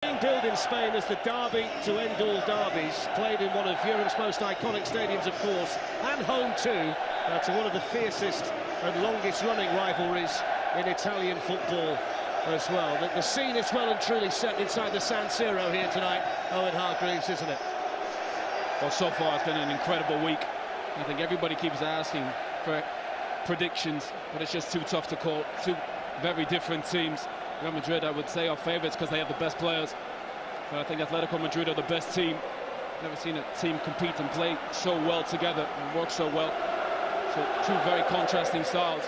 Being billed in Spain as the derby to end all derbies, played in one of Europe's most iconic stadiums, of course, and home too to one of the fiercest and longest-running rivalries in Italian football as well. The scene is well and truly set inside the San Siro here tonight, Owen Hargreaves, isn't it? Well, so far it's been an incredible week. I think everybody keeps asking for predictions, but it's just too tough to call. Two very different teams. Real Madrid, I would say, are favourites because they have the best players. But I think Atletico Madrid are the best team. Never seen a team compete and play so well together and work so well. So two very contrasting styles.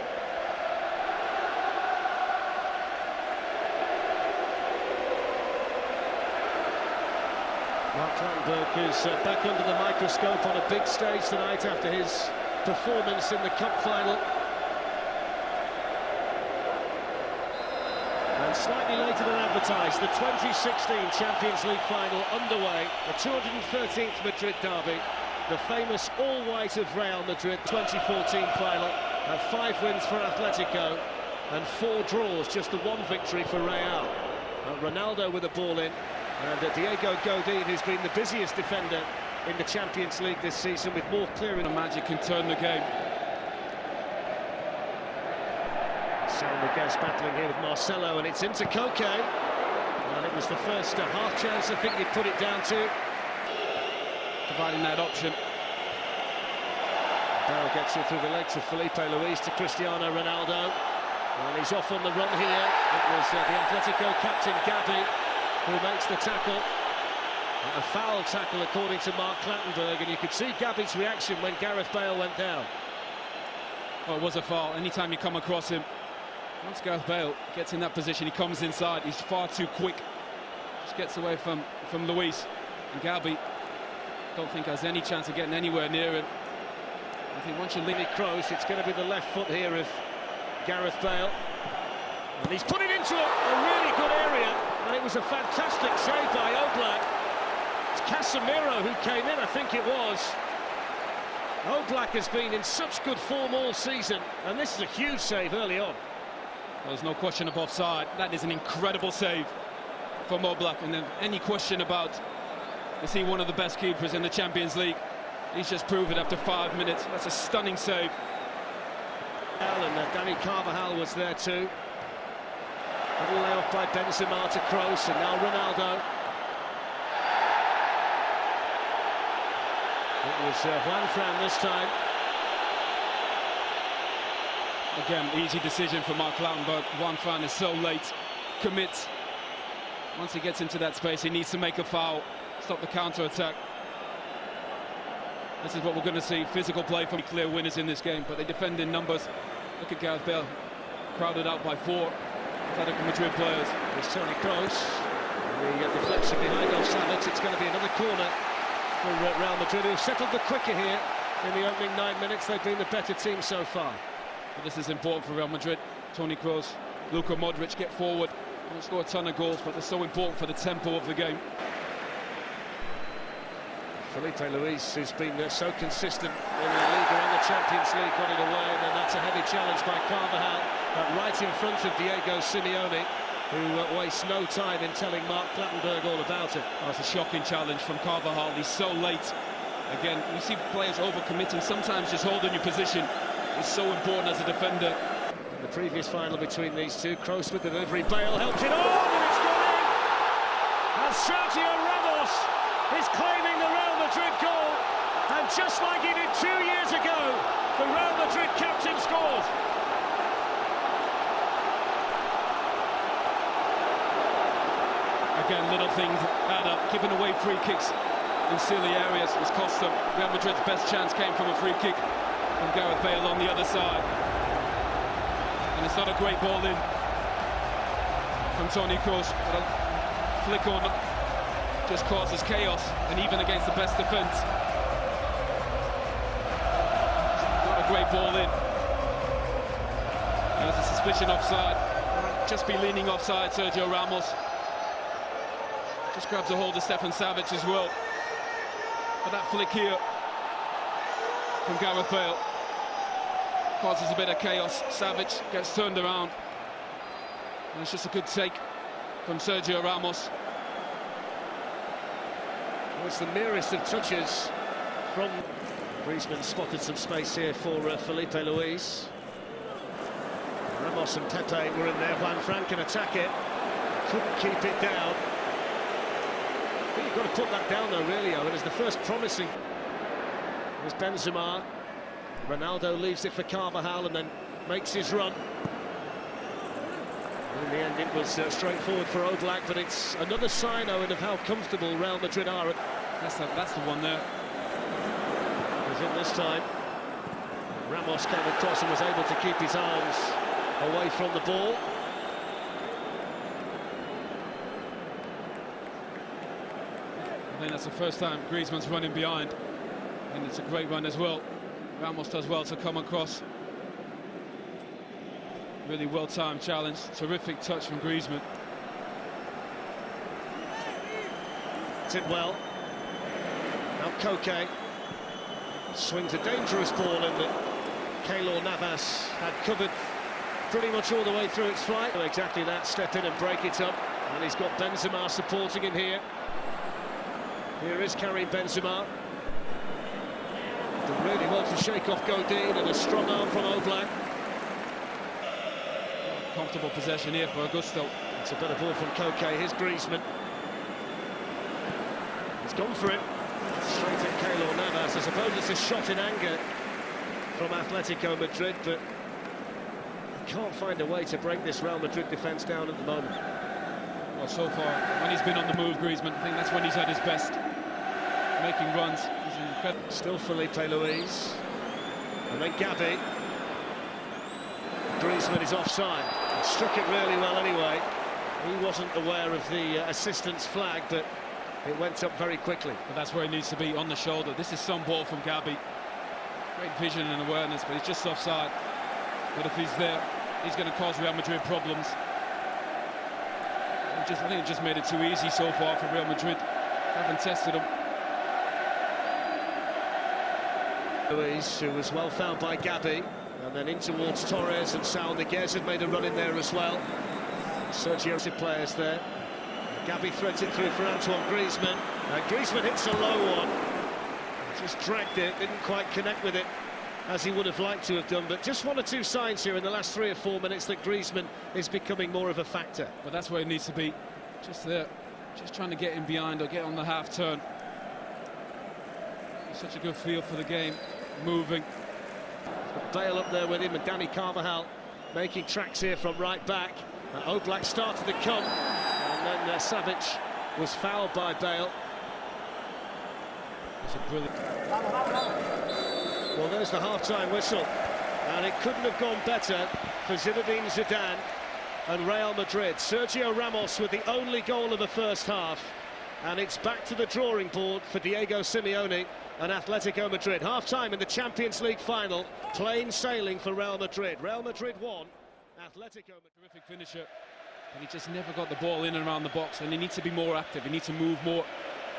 Mark Clattenburg is back under the microscope on a big stage tonight after his performance in the cup final. And slightly later than advertised, the 2016 Champions League final underway, the 213th Madrid derby, the famous all-white of Real Madrid 2014 final, 5 wins for Atletico and 4 draws, just the 1 victory for Real. Ronaldo with a ball in, and Diego Godin, who's been the busiest defender in the Champions League this season, with more clearing. The magic can turn the game. Salmiguez battling here with Marcelo, and it's into Koke. And it was the first half chance I think you'd put it down to. Providing that option. Bale gets it through the legs of Felipe Luis to Cristiano Ronaldo. And he's off on the run here. It was the Atletico captain Gabi who makes the tackle. A foul tackle according to Mark Clattenburg, and you could see Gabi's reaction when Gareth Bale went down. Oh, it was a foul. Anytime you come across him, once Gareth Bale gets in that position, he comes inside. He's far too quick. Just gets away from Luis. And Gabi, don't think has any chance of getting anywhere near him. I think once you leave it close, it's going to be the left foot here of Gareth Bale. And he's put it into a really good area, and it was a fantastic save by Oblak. It's Casemiro who came in, I think it was. Oblak has been in such good form all season, and this is a huge save early on. There's no question of offside. That is an incredible save from Oblak, and then any question about is he one of the best keepers in the Champions League? He's just proved it after 5 minutes. That's a stunning save. And Dani Carvajal was there too. Little layoff by Benzema to Kroos, and now Ronaldo. It was Juan Fran this time. Again, easy decision for Mark Clattenburg. Juan Fran is so late, commits. Once he gets into that space, he needs to make a foul, stop the counter-attack. This is what we're going to see, physical play from clear winners in this game, but they defend in numbers. Look at Gareth Bale, crowded out by 4 Atletico Madrid players. There's Toni Kroos. The deflection behind off Savic. It's going to be another corner for Real Madrid, who've settled the quicker here in the opening 9 minutes. They've been the better team so far. But this is important for Real Madrid. Toni Kroos, Luka Modric get forward. They don't score a ton of goals, but they're so important for the tempo of the game. Felipe Luis, who's been so consistent in La Liga and the Champions League, got it away, and then that's a heavy challenge by Carvajal, right in front of Diego Simeone, who wastes no time in telling Mark Clattenburg all about it. Oh, it's a shocking challenge from Carvajal. He's so late. Again, you see players overcommitting, sometimes just holding your position is so important as a defender. In the previous final between these two, Kroos with the delivery, Bale helped it on, and it's gone in! And Sergio Ramos is claiming the Real Madrid goal, and just like he did 2 years ago, the Real Madrid captain scores. Again, little things add up. Giving away free kicks in silly areas has cost them. Real Madrid's best chance came from a free kick from Gareth Bale on the other side. And it's not a great ball in from Toni Kroos, but a flick on just causes chaos, and even against the best defence. Not a great ball in. There's a suspicion offside. Just be leaning offside, Sergio Ramos. Just grabs a hold of Stefan Savic as well. But that flick here from Gareth Bale causes a bit of chaos. Savic gets turned around. And it's just a good take from Sergio Ramos. It's the merest of touches from Griezmann. Spotted some space here for Felipe Luis. Ramos and Pepe were in there. Juan Fran can attack it. Couldn't keep it down. I think you've got to put that down though, really, Owen. It's the first promising. There's Benzema. Ronaldo leaves it for Carvajal and then makes his run. In the end, it was straightforward for Oblak, but it's another sign, Owen, of how comfortable Real Madrid are. That's the one there. Was in this time. Ramos came across and was able to keep his arms away from the ball. I think that's the first time Griezmann's running behind, and it's a great run as well. Ramos does well to come across. Really well-timed challenge, terrific touch from Griezmann. Did well. Now Koke swings a dangerous ball in that Keylor Navas had covered pretty much all the way through its flight. Exactly that, step in and break it up. And he's got Benzema supporting him here. Here is Karim Benzema. Did really well to shake off Godin, and a strong arm from Oblak. Comfortable possession here for Augusto. It's a better ball from Koke. Here's Griezmann. He's gone for it. Straight at Keylor Navas. I suppose it's a shot in anger from Atletico Madrid, but he can't find a way to break this Real Madrid defence down at the moment. Well, so far, when he's been on the move, Griezmann, I think that's when he's at his best. Making runs. He's incredible. Still Felipe Luis. And then Gavi. Griezmann is offside. He struck it really well anyway. He wasn't aware of the assistant's flag, but it went up very quickly. But that's where he needs to be, on the shoulder. This is some ball from Gavi. Great vision and awareness, but he's just offside. But if he's there, he's going to cause Real Madrid problems. I think it just made it too easy so far for Real Madrid. Haven't tested him. Luis, who was well fouled by Gavi, and then in towards Torres, and Saúl Ñíguez had made a run in there as well. Sergio players there. Gavi threads it through for Antoine Griezmann. Griezmann hits a low one. Just dragged it, didn't quite connect with it as he would have liked to have done, but just one or two signs here in the last 3 or 4 minutes that Griezmann is becoming more of a factor. But that's where he needs to be, just there, just trying to get in behind or get on the half turn. Such a good feel for the game, moving. Bale up there with him, and Dani Carvajal making tracks here from right back. Oblak started to come, and then Savic was fouled by Bale. It's a brilliant. Well, there's the half-time whistle, and it couldn't have gone better for Zinedine Zidane and Real Madrid. Sergio Ramos with the only goal of the first half, and it's back to the drawing board for Diego Simeone and Atletico Madrid. Half-time in the Champions League final, plain sailing for Real Madrid. Real Madrid won, Atletico Madrid. Terrific finisher, and he just never got the ball in and around the box, and he needs to be more active, he needs to move more,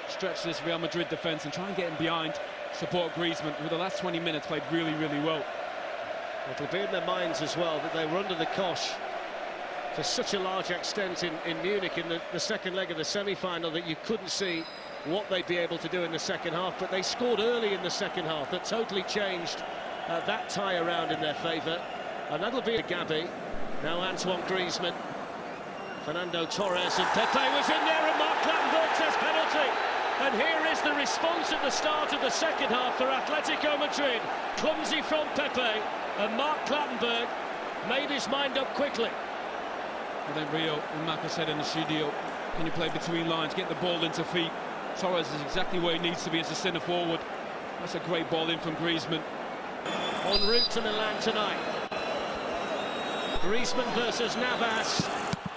stretch this Real Madrid defence and try and get him behind, support Griezmann, who the last 20 minutes played really, really well. It'll be in their minds as well that they were under the cosh to such a large extent in Munich in the second leg of the semi-final that you couldn't see what they'd be able to do in the second half, but they scored early in the second half. That totally changed that tie around in their favour, and that'll be a Gavi. Now Antoine Griezmann, Fernando Torres, and Pepe was in there, and Marc Clattenburg says penalty. And here is the response at the start of the second half for Atletico Madrid. Clumsy from Pepe, and Marc Clattenburg made his mind up quickly. And then Rio and Marco said in the studio, can you play between lines, get the ball into feet? Torres is exactly where he needs to be as a centre forward. That's a great ball in from Griezmann. En route to Milan tonight. Griezmann versus Navas,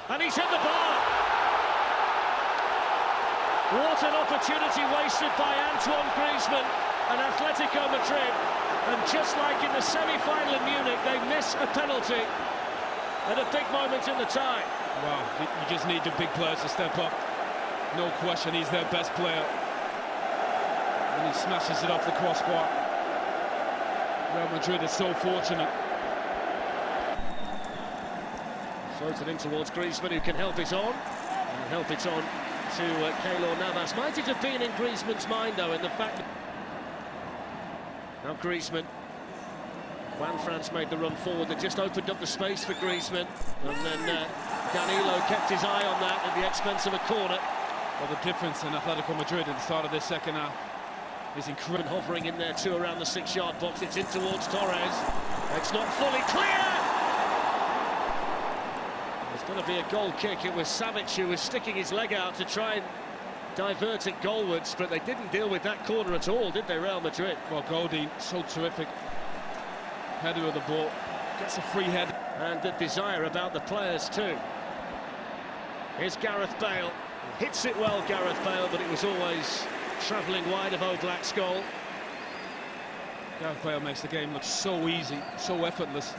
and he's hit the bar. What an opportunity wasted by Antoine Griezmann and Atletico Madrid. And just like in the semi-final in Munich, they miss a penalty at a big moment in the tie. Wow, you just need the big players to step up. No question, he's their best player. And he smashes it off the crossbar. Real Madrid is so fortunate. Floated in towards Griezmann, who can help it on. And help it on to Keylor Navas. Might it have been in Griezmann's mind, though, in the fact that... Now Griezmann. Juan France made the run forward. They just opened up the space for Griezmann. And then Danilo kept his eye on that at the expense of a corner. Well, the difference in Atletico Madrid at the start of this second half is incredible. Hovering in there too around the 6-yard box. It's in towards Torres. It's not fully clear. There's going to be a goal kick. It was Savic who was sticking his leg out to try and divert it goalwards, but they didn't deal with that corner at all, did they, Real Madrid? Well, Godin, so terrific. Header of the ball, gets a free head. And the desire about the players too. Here's Gareth Bale. Hits it well, Gareth Bale, but it was always travelling wide of Oblak's goal. Gareth Bale makes the game look so easy, so effortless.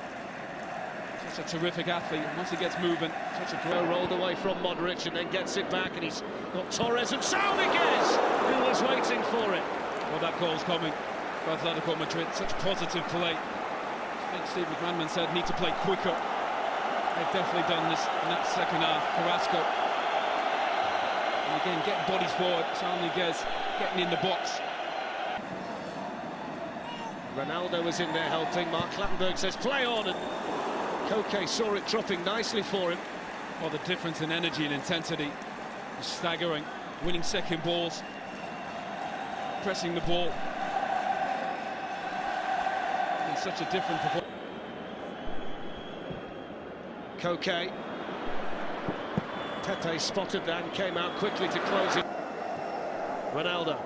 Such a terrific athlete. Once he gets moving, such a great... Rolled away from Modric and then gets it back, and he's got Torres and Saúl who was waiting for it. Well, that goal's coming for Atletico Madrid. Such positive play. I think Steve McManaman said need to play quicker. They've definitely done this in that second half. Carrasco. And again, getting bodies forward. Saúl Ñíguez getting in the box. Ronaldo was in there helping. Mark Clattenburg says play on, and Koke saw it dropping nicely for him. Well, the difference in energy and intensity is staggering. Winning second balls, pressing the ball. It's such a different performance. Koke. Pepe spotted that and came out quickly to close it. Ronaldo.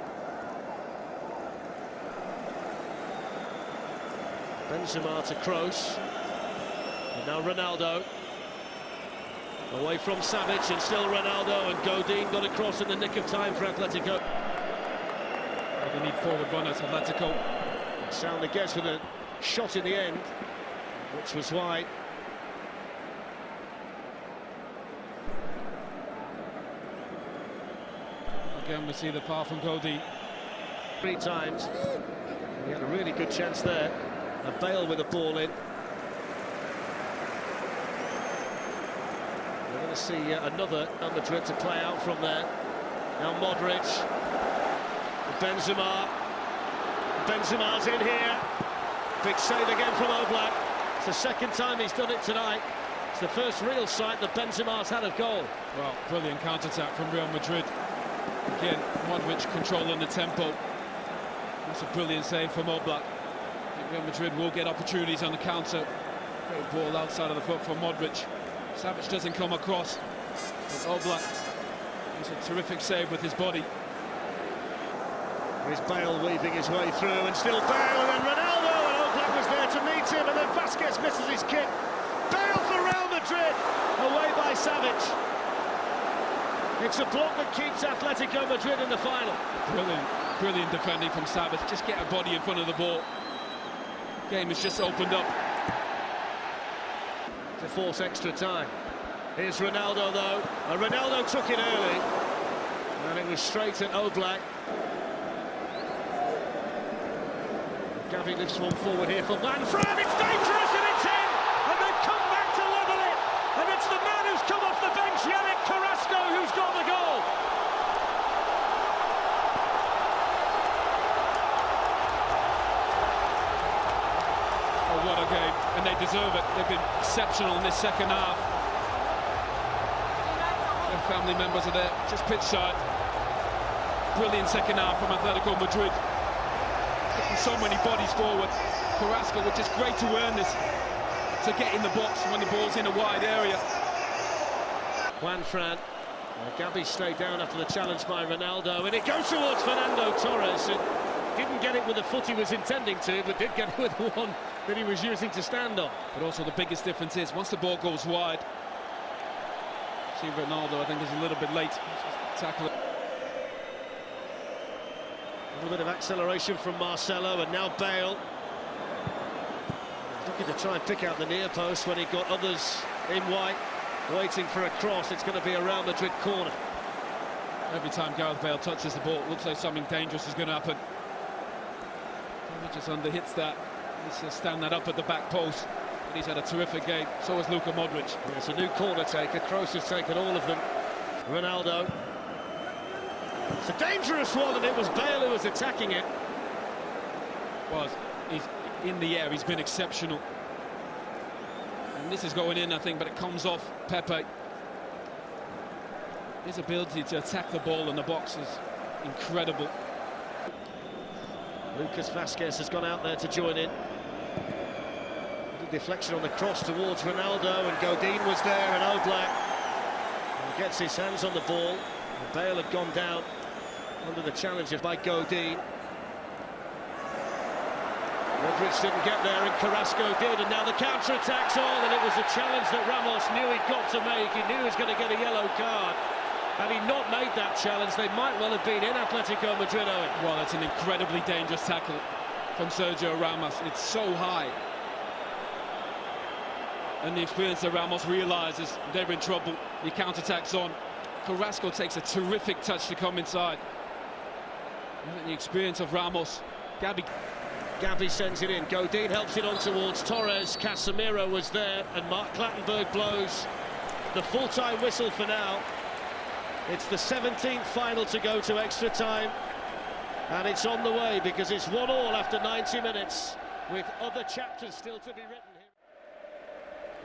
Benzema to Kroos. And now Ronaldo. Away from Savic, and still Ronaldo, and Godin got across in the nick of time for Atletico. Well, they need forward runners, Atletico. Saúl Ñíguez with a shot in the end, which was wide. Again, we see the foul from Godin. 3 times. He had a really good chance there. A Bale with a ball in. We're going to see another Real Madrid to play out from there. Now Modric. Benzema. Benzema's in here. Big save again from Oblak. It's the second time he's done it tonight. It's the first real sight that Benzema's had of goal. Well, brilliant counter-attack from Real Madrid. Again, Modric controlling the tempo. That's a brilliant save from Oblak. Real Madrid will get opportunities on the counter. Great ball outside of the foot from Modric. Savic doesn't come across. But Oblak does a terrific save with his body. Here's Bale weaving his way through, and still Bale, and then Ronaldo, and Oblak was there to meet him, and then Vasquez misses his kick. Bale for Real Madrid, away by Savic. It's a block that keeps Atletico Madrid in the final. Brilliant defending from Savic. Just get a body in front of the ball. Game has just opened up. To force extra time. Here's Ronaldo, though. Ronaldo took it early, and it was straight at Oblak. Gavi lifts one forward here for Manfred. It's dangerous, and it's in, and they've come back to level it, and it's the man who's come off the bench, Yannick Carrasco, who's got the goal. Oh, what a game, and they deserve it. They've been exceptional in this second half. Their family members are there, just pitch side. Brilliant second half from Atletico Madrid. Getting so many bodies forward. Carrasco, which is great to earn this, to get in the box when the ball's in a wide area. Juan Fran. Gabi stayed down after the challenge by Ronaldo, and it goes towards Fernando Torres. And didn't get it with the foot he was intending to, but did get it with the one that he was using to stand on. But also the biggest difference is, once the ball goes wide, see Ronaldo, I think, is a little bit late. Tackle it. A little bit of acceleration from Marcelo, and now Bale. Looking to try and pick out the near post when he got others in white, waiting for a cross. It's going to be a Real Madrid corner. Every time Gareth Bale touches the ball, it looks like something dangerous is going to happen. He just underhits that. He's stand that up at the back post. But he's had a terrific game. So has Luka Modric. It's a new corner taker. Kroos has taken all of them. Ronaldo. It's a dangerous one, and it was Bale who was attacking it. He's in the air, he's been exceptional. And this is going in, I think, but it comes off Pepe. His ability to attack the ball in the box is incredible. Lucas Vázquez has gone out there to join in. Deflection on the cross towards Ronaldo, and Godin was there, and Oblak gets his hands on the ball. And Bale had gone down under the challenge by Godin. Modric didn't get there, and Carrasco did, and now the counter-attack's on, and it was a challenge that Ramos knew he'd got to make. He knew he was going to get a yellow card. Had he not made that challenge, they might well have been in Atletico Madrid, Owen. Well, that's an incredibly dangerous tackle from Sergio Ramos. It's so high. And the experience that Ramos realises they're in trouble. The counter-attack's on. Carrasco takes a terrific touch to come inside. And the experience of Ramos. Gabi sends it in. Godin helps it on towards Torres. Casemiro was there, and Mark Clattenburg blows the full-time whistle for now. It's the 17th final to go to extra time, and it's on the way because it's 1-1 after 90 minutes, with other chapters still to be written here.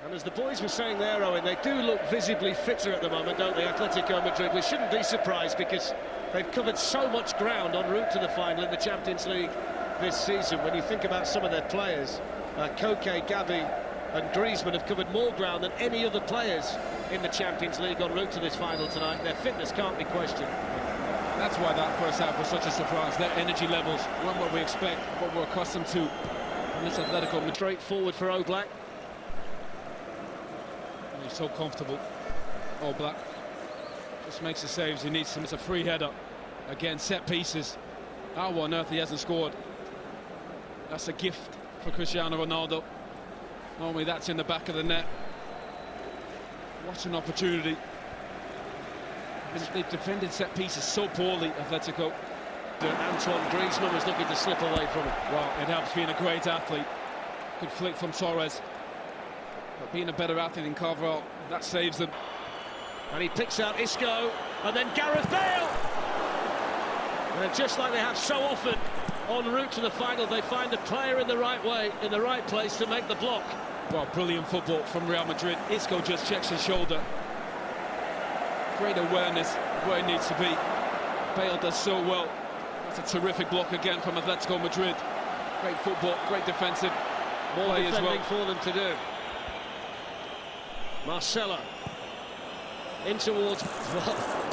And as the boys were saying there, Owen, they do look visibly fitter at the moment, don't they, Atletico Madrid? We shouldn't be surprised because they've covered so much ground en route to the final in the Champions League this season. When you think about some of their players, Koke, Gabi and Griezmann have covered more ground than any other players in the Champions League en route to this final tonight. Their fitness can't be questioned. That's why that first half was such a surprise. Their energy levels weren't what we expect, what we're accustomed to in this Atletico Madrid. Straight forward for Oblak. He's so comfortable. Oblak just makes the saves he needs. It's a free header. Again, set pieces. How on earth he hasn't scored? That's a gift for Cristiano Ronaldo. Normally that's in the back of the net. What an opportunity. They've defended set pieces so poorly, Atletico. Antoine Griezmann was looking to slip away from it. Well, it helps being a great athlete. Good flick from Torres. But being a better athlete than Carvalho, that saves them. And he picks out Isco, and then Gareth Bale! And just like they have so often en route to the final, they find a player in the right way, in the right place to make the block. Well, brilliant football from Real Madrid. Isco just checks his shoulder. Great awareness where he needs to be. Bale does so well. That's a terrific block again from Atletico Madrid. Great football, great defensive play as well. More defending for them to do. Marcelo in towards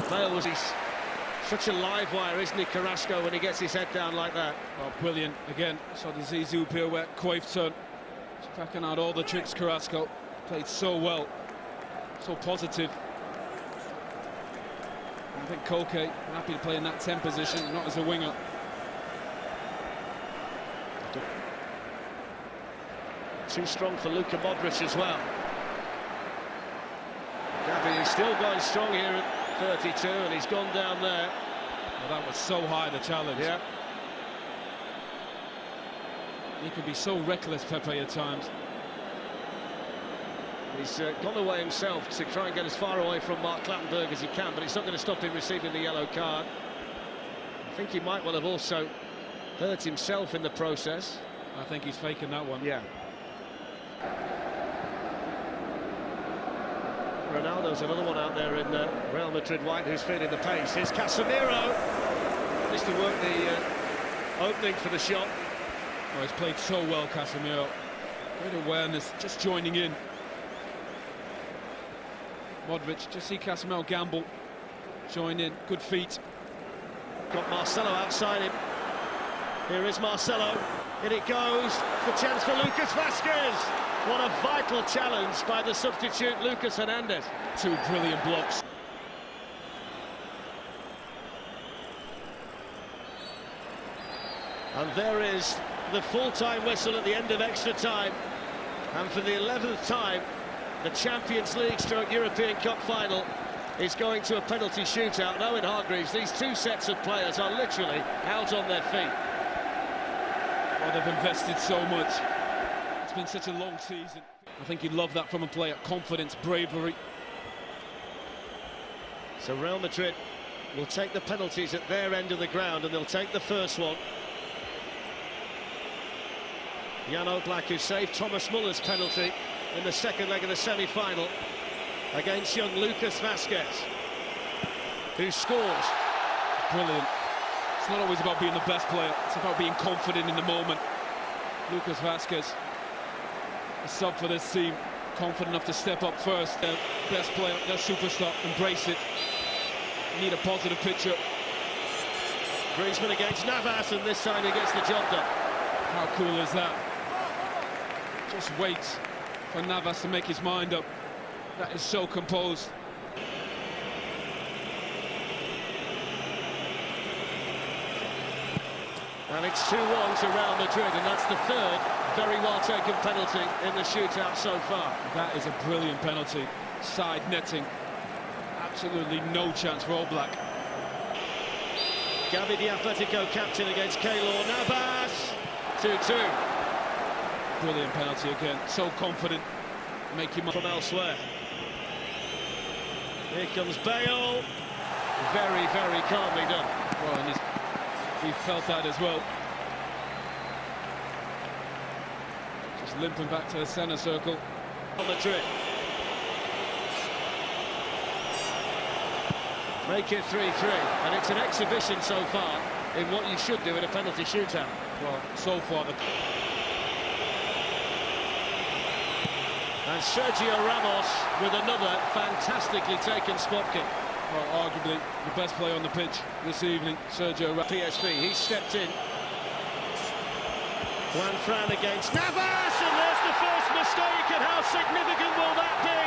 Bale. Was he's such a live wire, isn't he, Carrasco, when he gets his head down like that? Oh, brilliant again. So the Zizou pirouette, Cruyff turn. He's packing out all the tricks. Carrasco played so well, so positive. I think Koke happy to play in that 10 position, not as a winger. Too strong for Luka Modric as well. Gabi is still going strong here at 32, and he's gone down there. Well, that was so high, the challenge. Yeah. He could be so reckless, Pepe, at times. He's gone away himself to try and get as far away from Mark Clattenburg as he can, but it's not going to stop him receiving the yellow card. I think he might well have also hurt himself in the process. I think he's faking that one. Yeah. Ronaldo's another one out there in Real Madrid white who's feeling the pace. Here's Casemiro. Just to work the opening for the shot. Oh, he's played so well, Casemiro. Great awareness, just joining in. Modric, just see Casemiro gamble. Join in, good feet. Got Marcelo outside him. Here is Marcelo. In it goes. The chance for Lucas Vázquez. What a vital challenge by the substitute Lucas Hernandez. Two brilliant blocks. And there is the full-time whistle at the end of extra time. And for the 11th time, the Champions League / European Cup final is going to a penalty shootout. Now in Hargreaves, these two sets of players are literally out on their feet. Oh, they've invested so much. It's been such a long season. I think you'd love that from a player. Confidence, bravery. So Real Madrid will take the penalties at their end of the ground, and they'll take the first one. Jan Oblak, who saved Thomas Muller's penalty in the second leg of the semi-final against young Lucas Vazquez, who scores. Brilliant. It's not always about being the best player, it's about being confident in the moment. Lucas Vazquez, a sub for this team, confident enough to step up first. Their best player, their superstar, embrace it. Need a positive picture. Griezmann against Navas, and this time he gets the job done. How cool is that? Just waits for Navas to make his mind up. That is so composed. And it's 2-1 to Real Madrid, and that's the third very well-taken penalty in the shootout so far. That is a brilliant penalty. Side netting. Absolutely no chance for Oblak. Gavi, the Atletico captain, against Keylor Navas. 2-2. Brilliant penalty again. So confident. Make him from elsewhere. Here comes Bale. Very, very calmly done. Well, and he felt that as well. Just limping back to the centre circle. Madrid. Make it 3-3, and it's an exhibition so far in what you should do in a penalty shootout. Well, so far And Sergio Ramos with another fantastically taken spot kick. Well, arguably the best player on the pitch this evening, Sergio Ramos. PSV, he stepped in. Juan Fran against Navas, and there's the first mistake, and how significant will that be?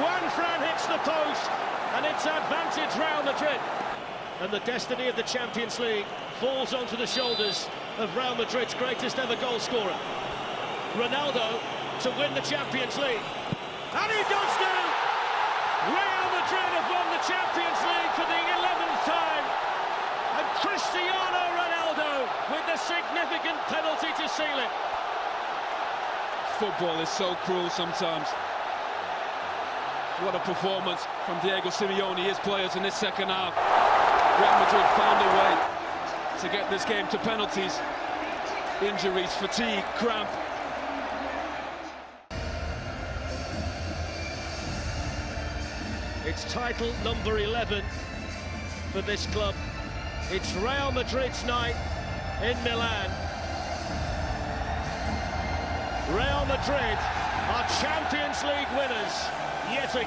Juan Fran hits the post, and it's advantage Real Madrid. And the destiny of the Champions League falls onto the shoulders of Real Madrid's greatest ever goal scorer, Ronaldo, to win the Champions League. And he does do! Real Madrid have won the Champions League for the 11th time. And Cristiano Ronaldo with the significant penalty to seal it. Football is so cruel sometimes. What a performance from Diego Simeone, his players in this second half. Real Madrid found a way to get this game to penalties. Injuries, fatigue, cramp. It's title number 11 for this club. It's Real Madrid's night in Milan. Real Madrid are Champions League winners yet again.